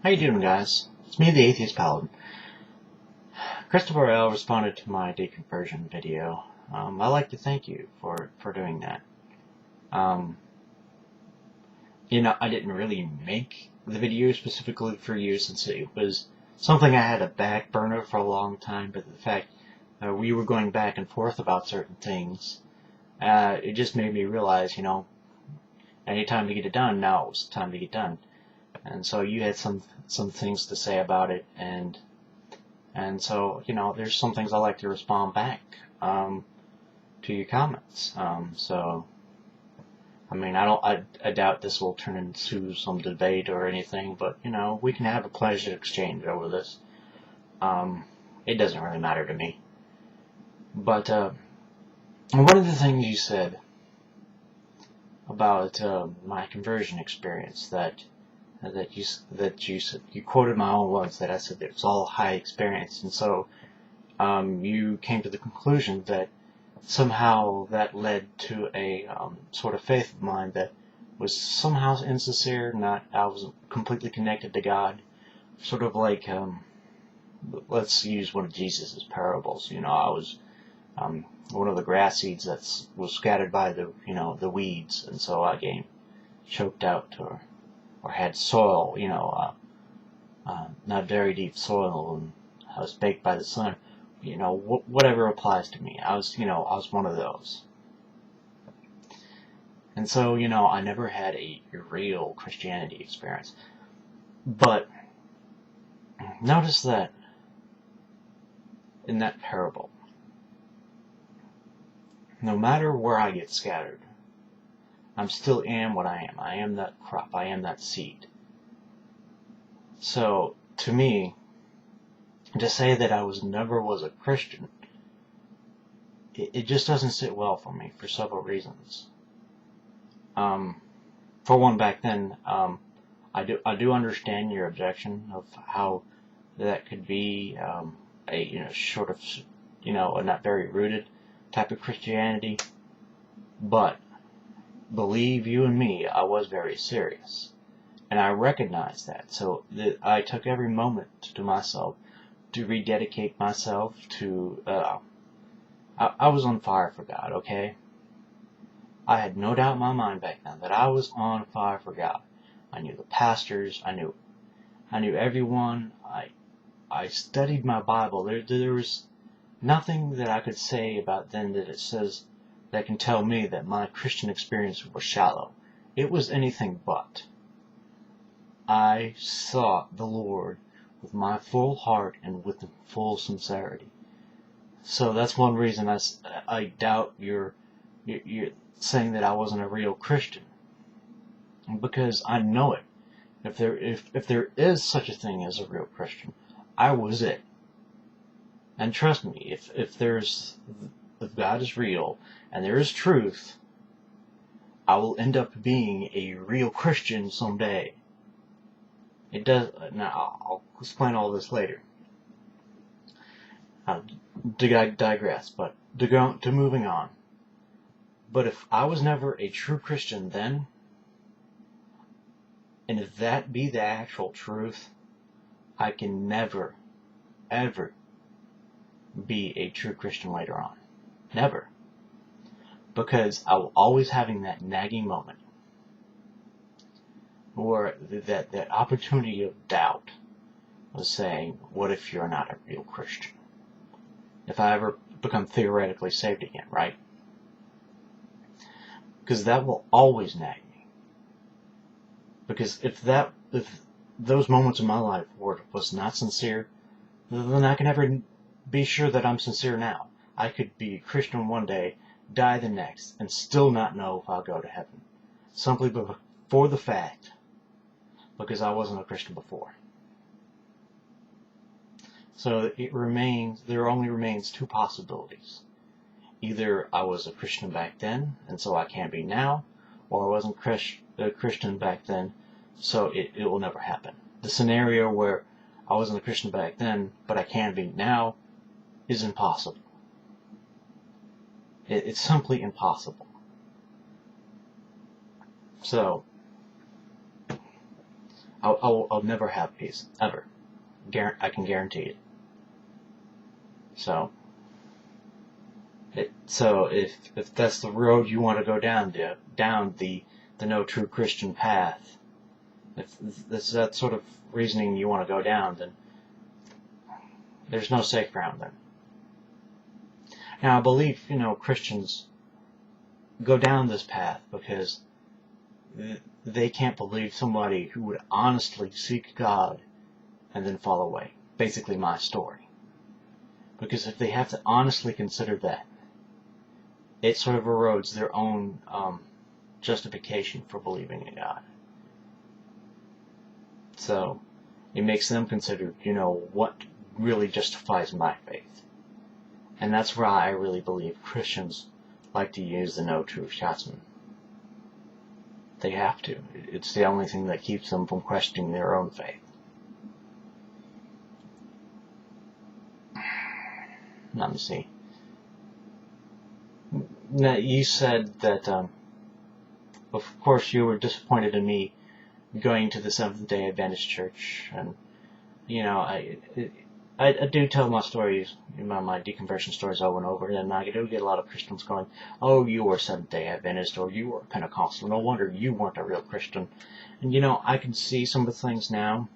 How you doing, guys? It's me, the Atheist Paladin. Christopher L. responded to my deconversion video. I'd like to thank you for doing that. I didn't really make the video specifically for you since it was something I had a back burner for a long time, but the fact we were going back and forth about certain things, it just made me realize, any time to get it done, now it was time to get done. And so you had some things to say about it, and so, there's some things I like to respond back to your comments. I doubt this will turn into some debate or anything, but, we can have a pleasant exchange over this. It doesn't really matter to me. But one of the things you said about my conversion experience, that you quoted my own words, that I said it was all high experience, and so you came to the conclusion that somehow that led to a sort of faith of mine that was somehow insincere. I wasn't completely connected to God. Sort of like, let's use one of Jesus' parables. I was one of the grass seeds that was scattered by the weeds, and so I came choked out or had soil, not very deep soil, and I was baked by the sun. Whatever applies to me. I was one of those. And so, I never had a real Christianity experience. But notice that in that parable, no matter where I get scattered, I still am what I am. I am that crop. I am that seed. So, to me, to say that I never was a Christian, it just doesn't sit well for me for several reasons. For one, back then, I do understand your objection of how that could be a sort of a not very rooted type of Christianity, but believe you and me, I was very serious, and I recognized that. So I took every moment to myself to rededicate myself to. I was on fire for God. Okay, I had no doubt in my mind back then that I was on fire for God. I knew the pastors. I knew everyone. I studied my Bible. There was nothing that I could say about then that can tell me that my Christian experience was shallow. It was anything but. I sought the Lord with my full heart and with full sincerity. So that's one reason I doubt you're saying that I wasn't a real Christian, because I know it. If there is such a thing as a real Christian, I was it. And trust me, if God is real and there is truth, I will end up being a real Christian someday. It does. Now, I'll explain all this later. To digress, but to moving on. But if I was never a true Christian then, and if that be the actual truth, I can never, ever be a true Christian later on. Never. Because I will always having that nagging moment, or that opportunity of doubt was saying, what if you're not a real Christian? If I ever become theoretically saved again, right? Because that will always nag me. Because if those moments in my life was not sincere, then I can never be sure that I'm sincere now. I could be a Christian one day, die the next, and still not know if I'll go to heaven. Simply for the fact, because I wasn't a Christian before. So there only remains two possibilities. Either I was a Christian back then, and so I can't be now, or I wasn't a Christian back then, so it will never happen. The scenario where I wasn't a Christian back then, but I can be now, is impossible. It's simply impossible. So, I'll never have peace, ever. I can guarantee it. So if that's the road you want to go down the no true Christian path, if that's that sort of reasoning you want to go down, then there's no safe ground then. Now I believe, Christians go down this path because they can't believe somebody who would honestly seek God and then fall away. Basically my story. Because if they have to honestly consider that, it sort of erodes their own justification for believing in God. So it makes them consider, what really justifies my faith. And that's why I really believe Christians like to use the no true Scotsman. They have to. It's the only thing that keeps them from questioning their own faith. Let me see. Now, you said that, of course, you were disappointed in me going to the Seventh-day Adventist Church, and I do tell my stories, my deconversion stories over and over, and I do get a lot of Christians going, "Oh, you were Seventh-day Adventist, or you were Pentecostal. No wonder you weren't a real Christian." And I can see some of the things now,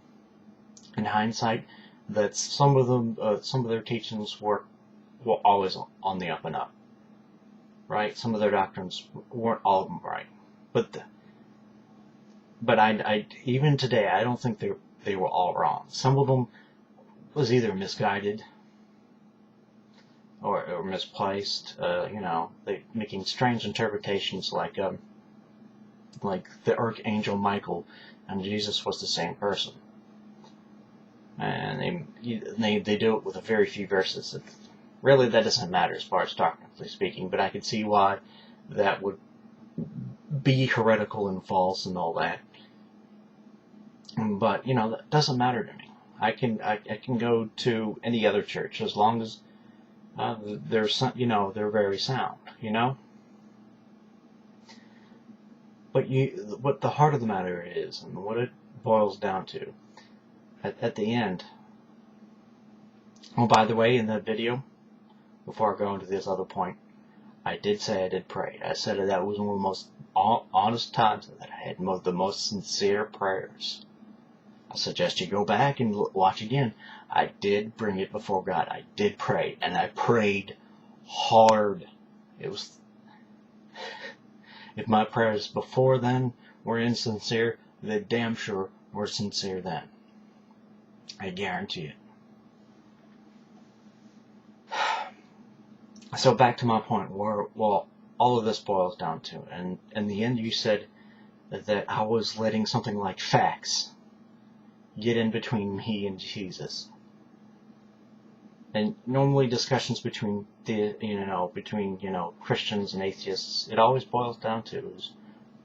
in hindsight, that some of their teachings were always on the up and up. Right? Some of their doctrines weren't all of them right, but I even today I don't think they were all wrong. Some of them was either misguided or misplaced. They making strange interpretations like the Archangel Michael and Jesus was the same person, and they do it with a very few verses. Really, that doesn't matter as far as doctrinally speaking, but I can see why that would be heretical and false and all that. But that doesn't matter to me. I can go to any other church as long as they're very sound. But what the heart of the matter is, and what it boils down to, at the end. Oh, by the way, in that video, before I go into this other point, I did say I did pray. I said that was one of the most honest times that I had the most sincere prayers. I suggest you go back and watch again. I did bring it before God. I did pray, and I prayed hard. It was, if my prayers before then were insincere, they damn sure were sincere then. I guarantee it. So back to my point, where all of this boils down to, and in the end you said that I was letting something like facts get in between me and Jesus. And normally discussions between Christians and atheists, it always boils down to is,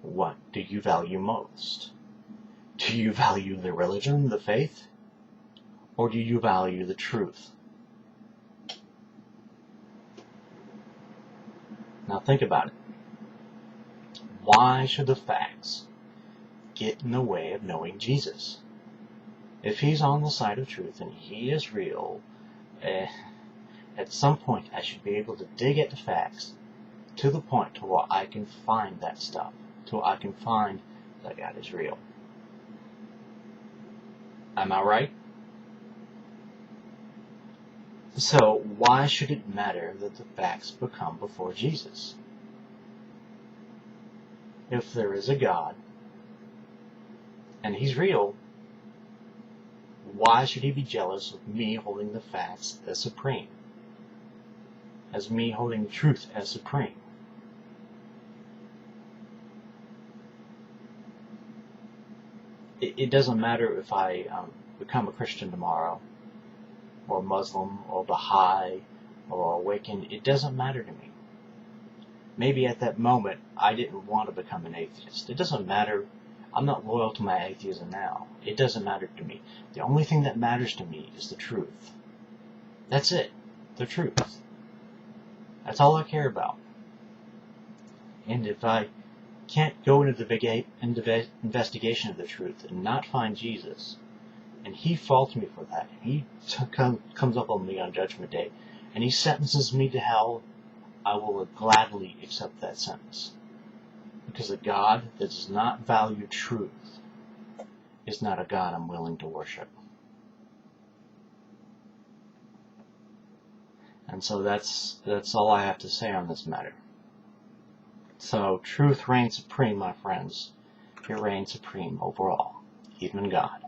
what do you value most? Do you value the religion, the faith, or do you value the truth? Now think about it. Why should the facts get in the way of knowing Jesus? If he's on the side of truth and he is real, at some point I should be able to dig at the facts to the point to where I can find that stuff, to where I can find that God is real. Am I right? So why should it matter that the facts become before Jesus? If there is a God, and he's real, why should he be jealous of me holding the facts as supreme? As me holding truth as supreme? It doesn't matter if I become a Christian tomorrow, or Muslim, or Baha'i, or Awakened. It doesn't matter to me. Maybe at that moment I didn't want to become an atheist. It doesn't matter. I'm not loyal to my atheism now. It doesn't matter to me. The only thing that matters to me is the truth. That's it. The truth. That's all I care about. And if I can't go into the investigation of the truth and not find Jesus, and he faults me for that, and he comes up on me on Judgment Day, and he sentences me to hell, I will gladly accept that sentence. Because a God that does not value truth is not a God I'm willing to worship. And so that's all I have to say on this matter. So truth reigns supreme, my friends. It reigns supreme over all, even God.